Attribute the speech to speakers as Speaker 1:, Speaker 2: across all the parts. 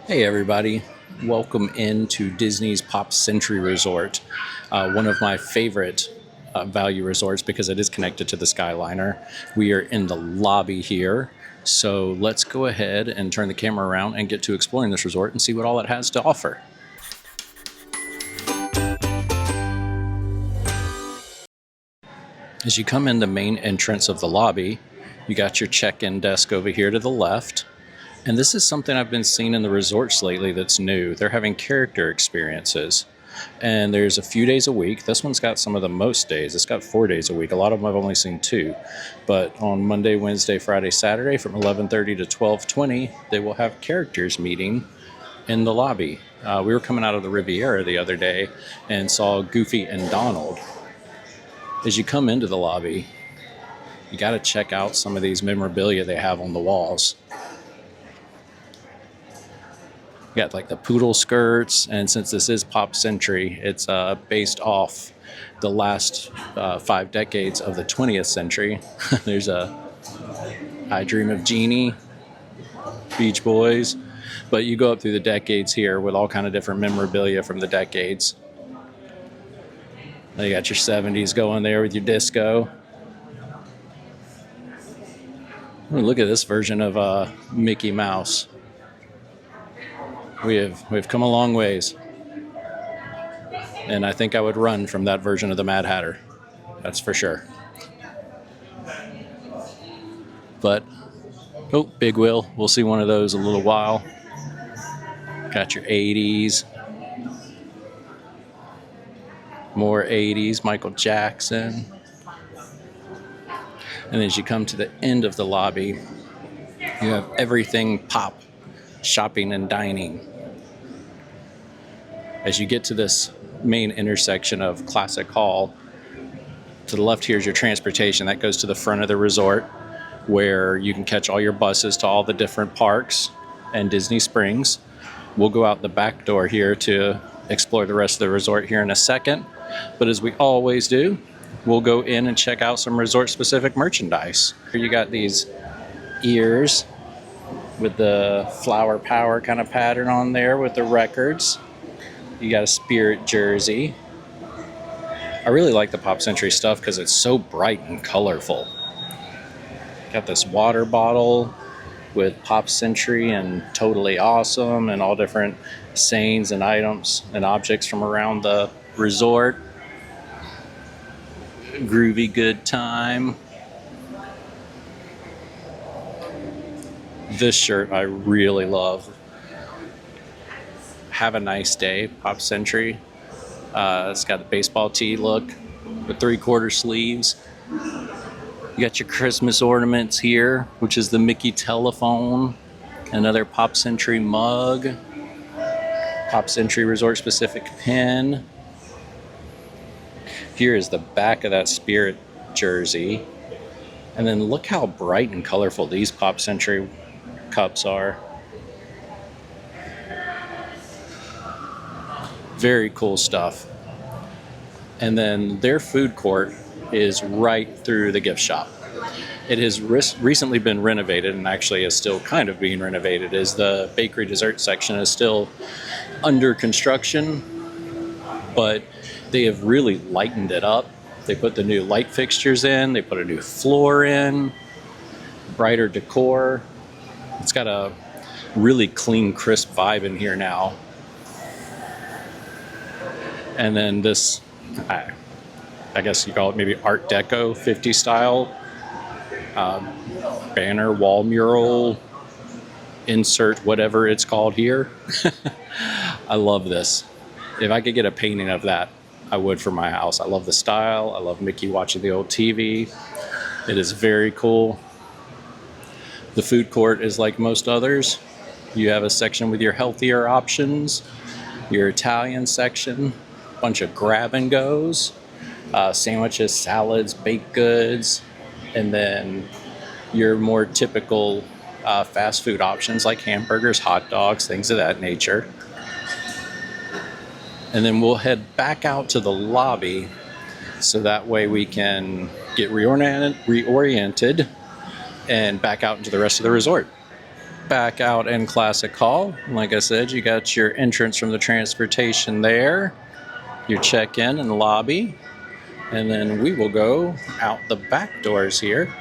Speaker 1: Hey everybody, welcome into Disney's Pop Century Resort, one of my favorite value resorts because it is connected to the Skyliner. We are in the lobby here, so let's go ahead and turn the camera around and get to exploring this resort and see what all it has to offer. As you come in the main entrance of the lobby, you got your check-in desk over here to the left. And this is something I've been seeing in the resorts lately that's new. They're having character experiences. And there's a few days a week. This one's got some of the most days. It's got 4 days a week. A lot of them I've only seen 2. But on Monday, Wednesday, Friday, Saturday from 11:30 to 12:20, they will have characters meeting in the lobby. We were coming out of the Riviera the other day and saw Goofy and Donald. As you come into the lobby, you got to check out some of these memorabilia they have on the walls. You got like the poodle skirts, and since this is Pop Century, it's based off the last 5 decades of the 20th century. There's a I Dream of Jeannie, Beach Boys, but you go up through the decades here with all kind of different memorabilia from the decades. Now you got your 70s going there with your disco. Ooh, look at this version of Mickey Mouse. We've come a long ways, and I think I would run from that version of the Mad Hatter. That's for sure. But oh, Big Wheel. We'll see one of those in a little while. Got your 80s. More 80s, Michael Jackson. And as you come to the end of the lobby, you have everything pop, shopping and dining. As you get to this main intersection of Classic Hall, to the left here is your transportation. That goes to the front of the resort, where you can catch all your buses to all the different parks and Disney Springs. We'll go out the back door here to explore the rest of the resort here in a second. But as we always do, we'll go in and check out some resort-specific merchandise. Here you got these ears with the flower power kind of pattern on there with the records. You got a Spirit jersey. I really like the Pop Century stuff because it's so bright and colorful. Got this water bottle with Pop Century and Totally Awesome and all different sayings and items and objects from around the resort. Groovy good time. This shirt I really love. Have a nice day, Pop Century. It's got a baseball tee look with 3/4 sleeves. You got your Christmas ornaments here, which is the Mickey telephone, another Pop Century mug, Pop Century Resort specific pin. Here is the back of that Spirit jersey. And then look how bright and colorful these Pop Century cups are. Very cool stuff. And then their food court is right through the gift shop. It has recently been renovated, and actually is still kind of being renovated, as the bakery dessert section is still under construction, but they have really lightened it up. They put the new light fixtures in, they put a new floor in, brighter decor. It's got a really clean, crisp vibe in here now. And then this, I guess you call it maybe Art Deco 50 style banner, wall mural, insert, whatever it's called here. I love this. If I could get a painting of that, I would for my house. I love the style. I love Mickey watching the old TV. It is very cool. The food court is like most others. You have a section with your healthier options, your Italian section, bunch of grab and goes, sandwiches, salads, baked goods, and then your more typical fast food options like hamburgers, hot dogs, things of that nature. And then we'll head back out to the lobby so that way we can get reoriented and back out into the rest of the resort. back out in Classic Hall. Like I said, you got your entrance from the transportation there, your check-in and lobby, and then we will go out the back doors here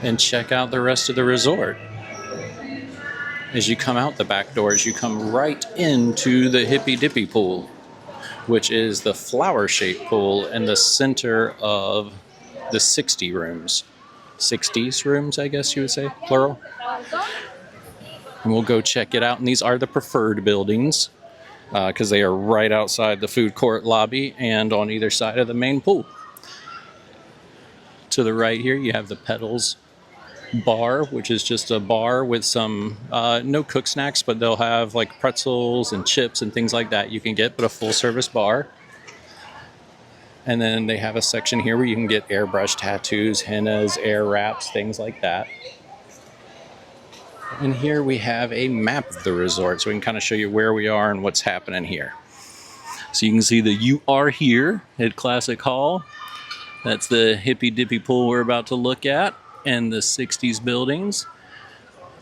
Speaker 1: and check out the rest of the resort. As you come out the back doors, you come right into the Hippy Dippy Pool, which is the flower-shaped pool in the center of the 60 rooms. 60s rooms, I guess you would say, plural. And we'll go check it out. And these are the preferred buildings because they are right outside the food court lobby and on either side of the main pool. To the right here, you have the Petals bar, which is just a bar with some no cook snacks, but they'll have like pretzels and chips and things like that you can get, but a full service bar. And then they have a section here where you can get airbrush tattoos, hennas, air wraps, things like that. And here we have a map of the resort, so we can kind of show you where we are and what's happening here. So you can see that you are here at Classic Hall. That's the Hippy Dippy Pool we're about to look at, and the 60s buildings.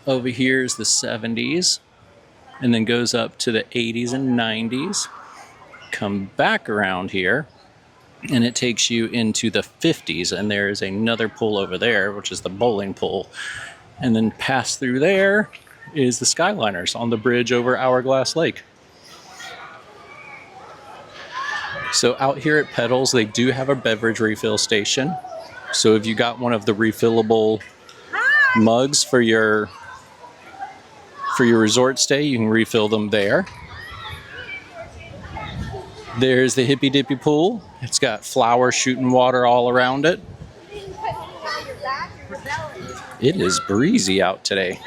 Speaker 1: Over here is the 70s, and then goes up to the 80s and 90s. Come back around here, and it takes you into the 50s, and there is another pool over there, which is the bowling pool. And then past through there is the Skyliners on the bridge over Hourglass Lake. So out here at Petals, they do have a beverage refill station. So if you got one of the refillable mugs for your resort stay, you can refill them there. There's the Hippy Dippy Pool. It's got flowers shooting water all around it. It is breezy out today.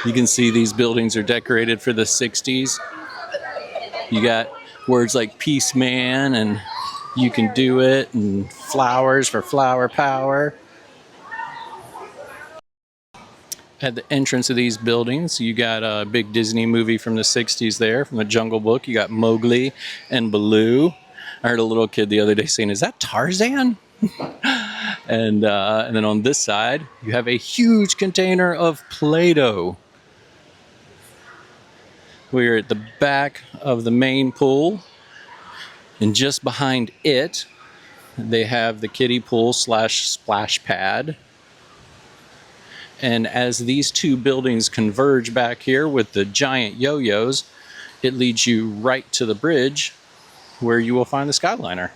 Speaker 1: You can see these buildings are decorated for the 60s. You got words like Peace Man and You Can Do It and flowers for flower power. At the entrance of these buildings, you got a big Disney movie from the 60s there, from the Jungle Book. You got Mowgli and Baloo. I heard a little kid the other day saying, "Is that Tarzan?" And then on this side, you have a huge container of Play-Doh. We're at the back of the main pool, and just behind it, they have the kiddie pool / splash pad. And as these two buildings converge back here with the giant yo-yos, it leads you right to the bridge where you will find the Skyliner.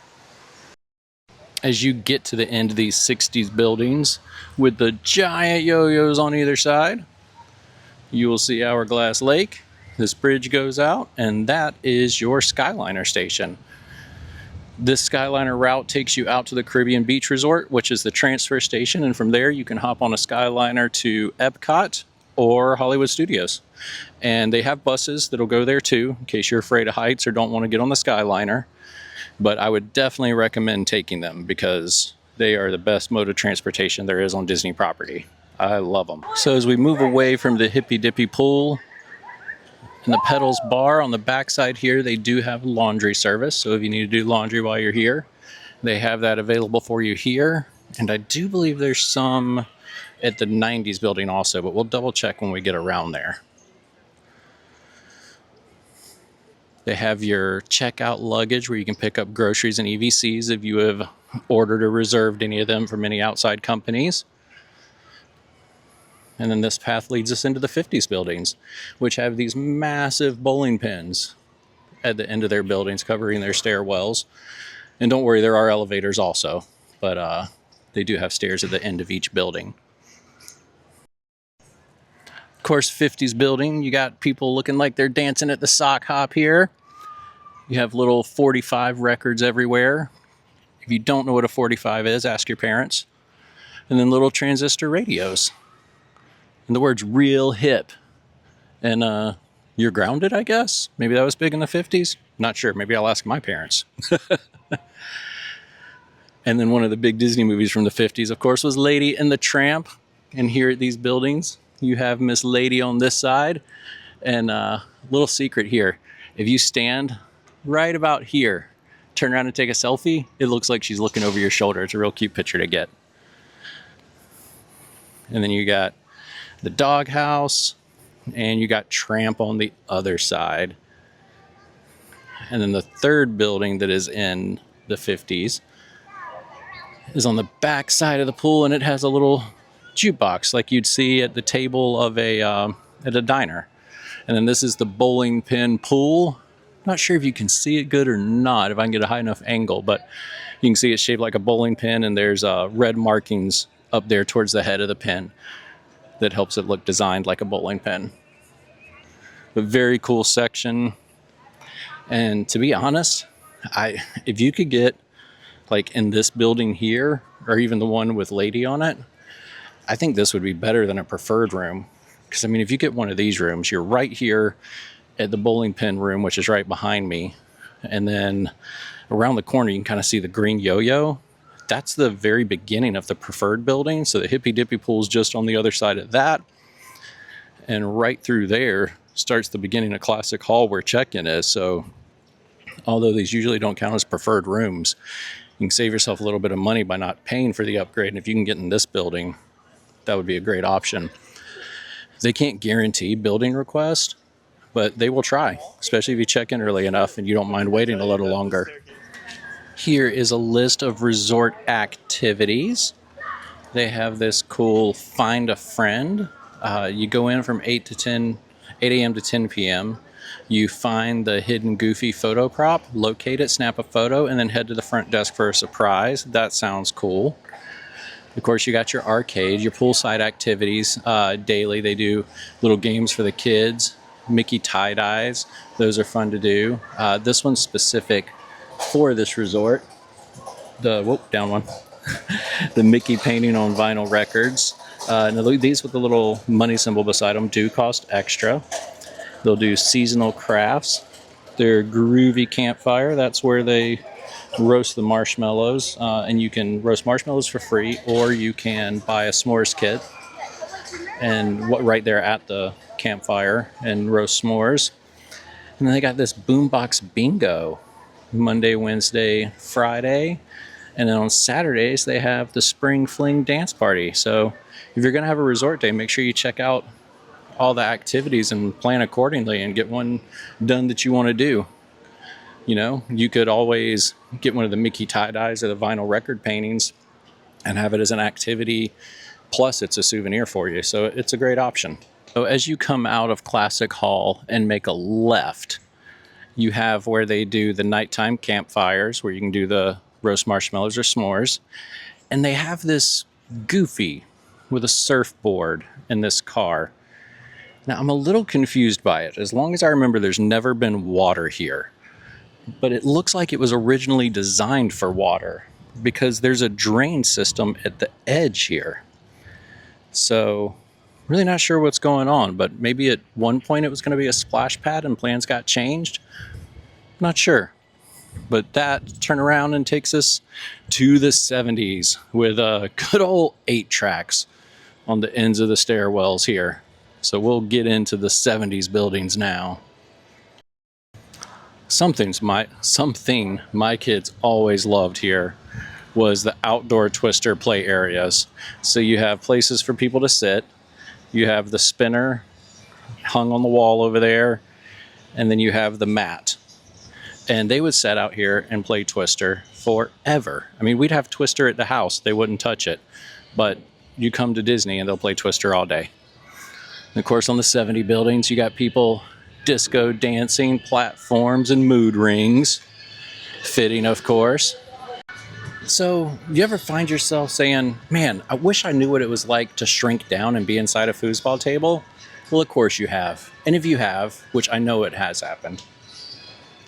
Speaker 1: As you get to the end of these 60s buildings with the giant yo-yos on either side, you will see Hourglass Lake. This bridge goes out, and that is your Skyliner station. This Skyliner route takes you out to the Caribbean Beach Resort, which is the transfer station, and from there you can hop on a Skyliner to Epcot or Hollywood Studios. And they have buses that'll go there too, in case you're afraid of heights or don't want to get on the Skyliner. But I would definitely recommend taking them because they are the best mode of transportation there is on Disney property. I love them. So as we move away from the Hippy Dippy Pool, in the Petals bar on the backside here, they do have laundry service. So if you need to do laundry while you're here, they have that available for you here. And I do believe there's some at the 90s building also, but we'll double check when we get around there. They have your checkout luggage where you can pick up groceries and EVCs if you have ordered or reserved any of them from any outside companies. And then this path leads us into the 50s buildings, which have these massive bowling pins at the end of their buildings covering their stairwells. And don't worry, there are elevators also, but they do have stairs at the end of each building. Of course, 50s building, you got people looking like they're dancing at the sock hop here. You have little 45 records everywhere. If you don't know what a 45 is, ask your parents. And then little transistor radios. And the word's real hip. And you're grounded, I guess? Maybe that was big in the 50s? Not sure. Maybe I'll ask my parents. And then one of the big Disney movies from the 50s, of course, was Lady and the Tramp. And here at these buildings, you have Miss Lady on this side. And little secret here. If you stand right about here, turn around and take a selfie, it looks like she's looking over your shoulder. It's a real cute picture to get. And then you got the doghouse, and you got Tramp on the other side. And then the third building that is in the 50s is on the back side of the pool, and it has a little jukebox like you'd see at the table of at a diner. And then this is the bowling pin pool. Not sure if you can see it good or not, if I can get a high enough angle, but you can see it's shaped like a bowling pin, and there's red markings up there towards the head of the pin that helps it look designed like a bowling pin. A very cool section. And to be honest, if you could get like in this building here, or even the one with Lady on it, I think this would be better than a preferred room. Because I mean, if you get one of these rooms, you're right here at the bowling pin room, which is right behind me. And then around the corner, you can kind of see the green yo-yo. That's the very beginning of the preferred building. So the Hippy Dippy pool is just on the other side of that. And right through there starts the beginning of Classic Hall where check-in is. So although these usually don't count as preferred rooms, you can save yourself a little bit of money by not paying for the upgrade. And if you can get in this building, that would be a great option. They can't guarantee building request, but they will try, especially if you check in early enough and you don't mind waiting a little longer. Here is a list of resort activities. They have this cool Find a Friend. You go in from 8 a.m. to 10 p.m. You find the hidden Goofy photo prop, locate it, snap a photo, and then head to the front desk for a surprise. That sounds cool. Of course, you got your arcade, your poolside activities. Daily, they do little games for the kids. Mickey tie-dyes. Those are fun to do. This one's specific for this resort. Down one. The Mickey painting on vinyl records. Now these with the little money symbol beside them do cost extra. They'll do seasonal crafts. Their groovy campfire, that's where they roast the marshmallows. And you can roast marshmallows for free, or you can buy a s'mores kit and right there at the campfire and roast s'mores. And then they got this boombox bingo. Monday, Wednesday, Friday, and then on Saturdays they have the Spring Fling dance party. So if you're going to have a resort day, make sure you check out all the activities and plan accordingly and get one done that you want to do. You know, you could always get one of the Mickey tie-dyes or the vinyl record paintings and have it as an activity, plus it's a souvenir for you. So it's a great option. So as you come out of Classic Hall and make a left, you have where they do the nighttime campfires, where you can do the roast marshmallows or s'mores. And they have this Goofy with a surfboard in this car. Now, I'm a little confused by it. As long as I remember, there's never been water here. But it looks like it was originally designed for water because there's a drain system at the edge here. So, really not sure what's going on, but maybe at one point it was going to be a splash pad and plans got changed. Not sure. But that turn around and takes us to the 70s with a good old 8 tracks on the ends of the stairwells here. So we'll get into the 70s buildings now. Something my kids always loved here was the outdoor Twister play areas. So you have places for people to sit. You have the spinner hung on the wall over there, and then you have the mat. And they would sit out here and play Twister forever. I mean, we'd have Twister at the house. They wouldn't touch it. But you come to Disney and they'll play Twister all day. And of course, on the 70 buildings, you got people disco dancing, platforms, and mood rings. Fitting, of course. So, you ever find yourself saying, man, I wish I knew what it was like to shrink down and be inside a foosball table? Well, of course you have. And if you have, which I know it has happened,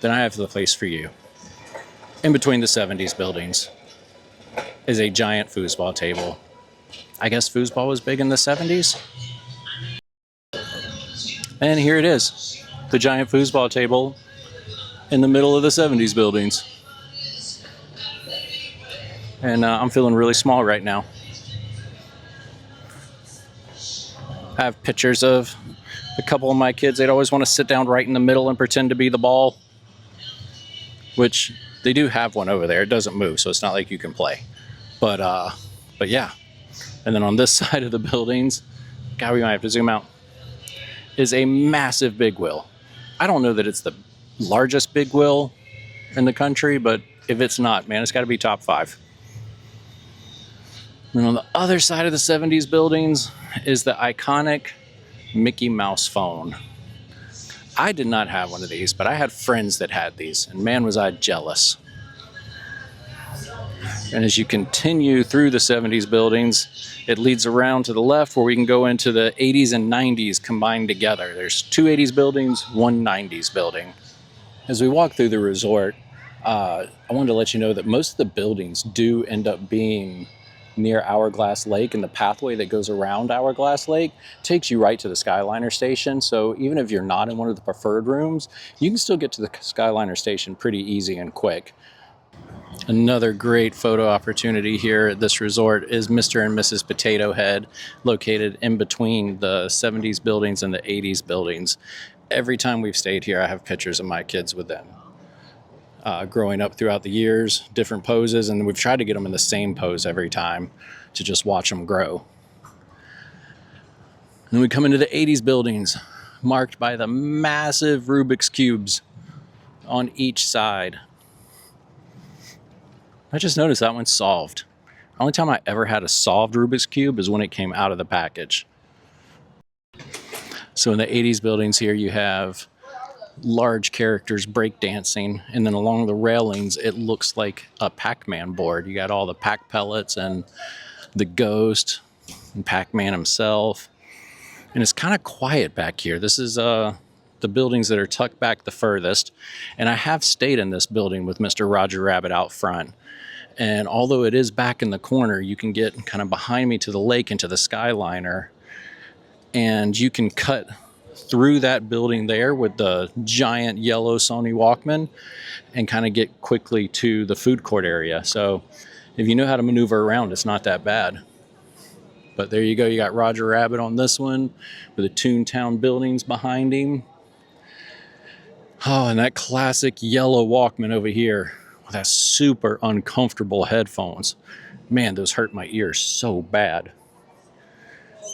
Speaker 1: then I have the place for you. In between the 70s buildings is a giant foosball table. I guess foosball was big in the 70s. And here it is, the giant foosball table in the middle of the 70s buildings. And I'm feeling really small right now. I have pictures of a couple of my kids. They'd always want to sit down right in the middle and pretend to be the ball, which They do have one over there. It doesn't move, so it's not like you can play. But yeah. And then on this side of the buildings, God, we might have to zoom out, is a massive big wheel. I don't know that it's the largest big wheel in the country, but if it's not, man, it's got to be top 5. And on the other side of the 70s buildings is the iconic Mickey Mouse phone. I did not have one of these, but I had friends that had these, and man, was I jealous. And as you continue through the 70s buildings, it leads around to the left where we can go into the 80s and 90s combined together. There's 2 80s buildings, 1 90s building. As we walk through the resort, I wanted to let you know that most of the buildings do end up being near Hourglass Lake, and the pathway that goes around Hourglass Lake takes you right to the Skyliner station. So even if you're not in one of the preferred rooms, you can still get to the Skyliner station pretty easy and quick. Another great photo opportunity here at this resort is Mr. and Mrs. Potato Head, located in between the 70s buildings and the 80s buildings. Every time we've stayed here, I have pictures of my kids with them. Growing up throughout the years, different poses, and we've tried to get them in the same pose every time to just watch them grow. Then we come into the 80s buildings, marked by the massive Rubik's Cubes on each side. I just noticed that one's solved. The only time I ever had a solved Rubik's Cube is when it came out of the package. So in the 80s buildings here, you have large characters breakdancing, and then along the railings it looks like a Pac-Man board. You got all the Pac pellets and the ghost and Pac-Man himself, and it's kind of quiet back here. This is the buildings that are tucked back the furthest, and I have stayed in this building with Mr. Roger Rabbit out front, and although it is back in the corner, you can get kind of behind me to the lake into the Skyliner, and you can cut through that building there with the giant yellow Sony Walkman and kind of get quickly to the food court area. So if you know how to maneuver around, it's not that bad. But there you go. You got Roger Rabbit on this one with the Toontown buildings behind him. Oh, and that classic yellow Walkman over here with that super uncomfortable headphones. Man, those hurt my ears so bad.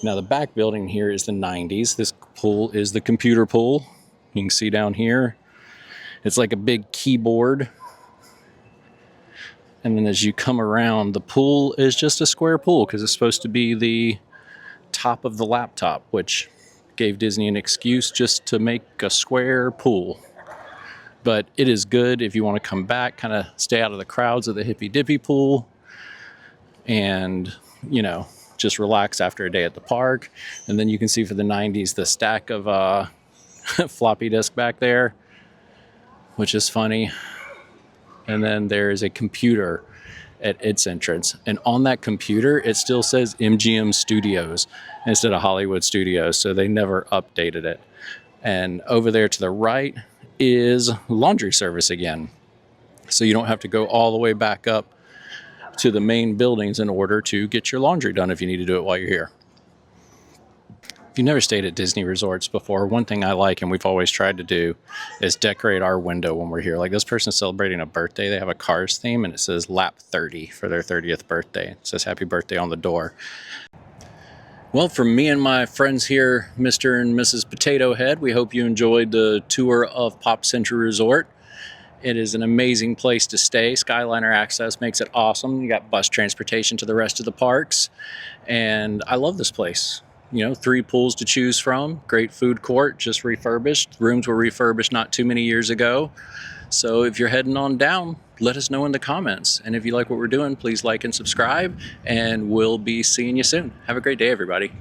Speaker 1: Now the back building here is the 90s. This pool is the computer pool. You can see down here, it's like a big keyboard. And then as you come around, the pool is just a square pool because it's supposed to be the top of the laptop, which gave Disney an excuse just to make a square pool. But it is good if you want to come back, kind of stay out of the crowds of the Hippy Dippy pool, and, you know, just relax after a day at the park. And then you can see for the 90s the stack of floppy disk back there, which is funny. And then there is a computer at its entrance, and on that computer it still says MGM Studios instead of Hollywood Studios, so they never updated it. And over there to the right is laundry service again, so you don't have to go all the way back up to the main buildings in order to get your laundry done if you need to do it while you're here. If you've never stayed at Disney resorts before, one thing I like, and we've always tried to do, is decorate our window when we're here. Like this person's celebrating a birthday. They have a Cars theme, and it says Lap 30 for their 30th birthday. It says happy birthday on the door. Well, from me and my friends here, Mr. and Mrs. Potato Head, we hope you enjoyed the tour of Pop Century Resort. It is an amazing place to stay. Skyliner access makes it awesome. You got bus transportation to the rest of the parks. And I love this place. You know, 3 pools to choose from. Great food court, just refurbished. Rooms were refurbished not too many years ago. So if you're heading on down, let us know in the comments. And if you like what we're doing, please like and subscribe. And we'll be seeing you soon. Have a great day, everybody.